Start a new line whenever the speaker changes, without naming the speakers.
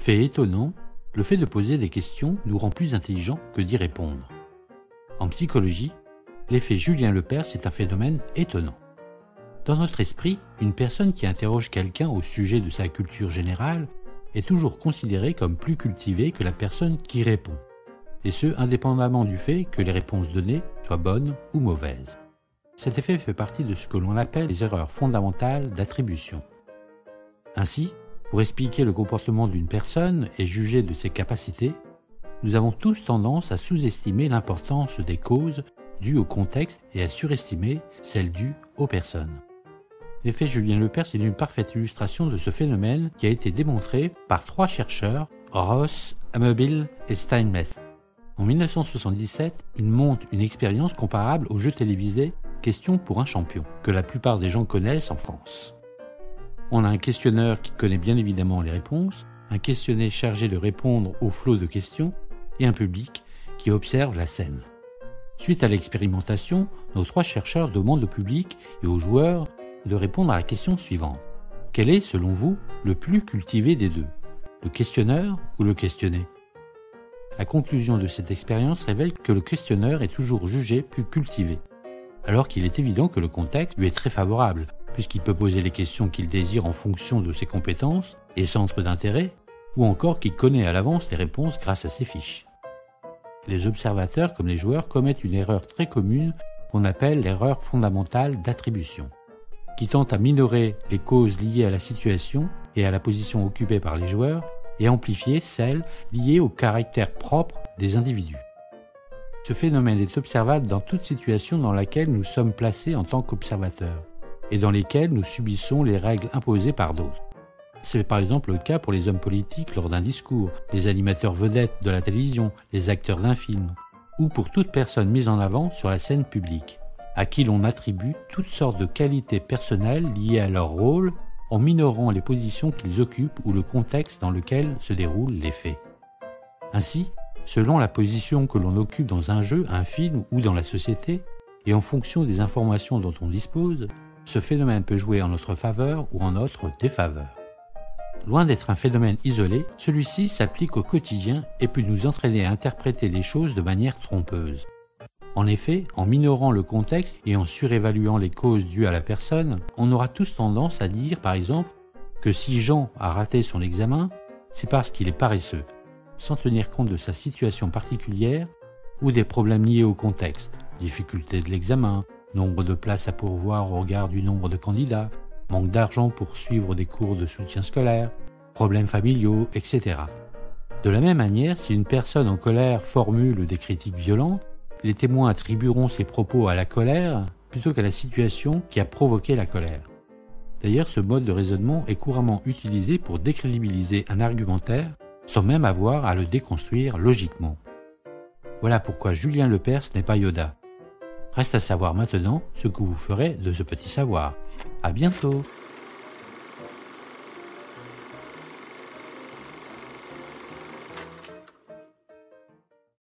Fait étonnant, le fait de poser des questions nous rend plus intelligents que d'y répondre. En psychologie, l'effet Julien Lepers est un phénomène étonnant. Dans notre esprit, une personne qui interroge quelqu'un au sujet de sa culture générale est toujours considérée comme plus cultivée que la personne qui répond, et ce indépendamment du fait que les réponses données soient bonnes ou mauvaises. Cet effet fait partie de ce que l'on appelle les erreurs fondamentales d'attribution. Ainsi, pour expliquer le comportement d'une personne et juger de ses capacités, nous avons tous tendance à sous-estimer l'importance des causes dues au contexte et à surestimer celles dues aux personnes. L'effet Julien Lepers est une parfaite illustration de ce phénomène qui a été démontré par 3 chercheurs, Ross, Amabile et Steinmetz. En 1977, ils montent une expérience comparable au jeu télévisé Question pour un champion, que la plupart des gens connaissent en France. On a un questionneur qui connaît bien évidemment les réponses, un questionnaire chargé de répondre au flot de questions et un public qui observe la scène. Suite à l'expérimentation, nos 3 chercheurs demandent au public et aux joueurs de répondre à la question suivante. Quel est, selon vous, le plus cultivé des deux, le questionneur ou le questionné? La conclusion de cette expérience révèle que le questionneur est toujours jugé plus cultivé, alors qu'il est évident que le contexte lui est très favorable, puisqu'il peut poser les questions qu'il désire en fonction de ses compétences et centres d'intérêt, ou encore qu'il connaît à l'avance les réponses grâce à ses fiches. Les observateurs comme les joueurs commettent une erreur très commune qu'on appelle l'erreur fondamentale d'attribution, qui tente à minorer les causes liées à la situation et à la position occupée par les joueurs et amplifier celles liées au caractère propre des individus. Ce phénomène est observable dans toute situation dans laquelle nous sommes placés en tant qu'observateurs et dans lesquelles nous subissons les règles imposées par d'autres. C'est par exemple le cas pour les hommes politiques lors d'un discours, les animateurs vedettes de la télévision, les acteurs d'un film, ou pour toute personne mise en avant sur la scène publique, à qui l'on attribue toutes sortes de qualités personnelles liées à leur rôle en minorant les positions qu'ils occupent ou le contexte dans lequel se déroulent les faits. Ainsi, selon la position que l'on occupe dans un jeu, un film ou dans la société, et en fonction des informations dont on dispose, ce phénomène peut jouer en notre faveur ou en notre défaveur. Loin d'être un phénomène isolé, celui-ci s'applique au quotidien et peut nous entraîner à interpréter les choses de manière trompeuse. En effet, en minorant le contexte et en surévaluant les causes dues à la personne, on aura tous tendance à dire, par exemple, que si Jean a raté son examen, c'est parce qu'il est paresseux, sans tenir compte de sa situation particulière ou des problèmes liés au contexte, difficulté de l'examen, nombre de places à pourvoir au regard du nombre de candidats, manque d'argent pour suivre des cours de soutien scolaire, problèmes familiaux, etc. De la même manière, si une personne en colère formule des critiques violentes, les témoins attribueront ses propos à la colère plutôt qu'à la situation qui a provoqué la colère. D'ailleurs, ce mode de raisonnement est couramment utilisé pour décrédibiliser un argumentaire sans même avoir à le déconstruire logiquement. Voilà pourquoi Julien Lepers n'est pas Yoda. Reste à savoir maintenant ce que vous ferez de ce petit savoir. À bientôt!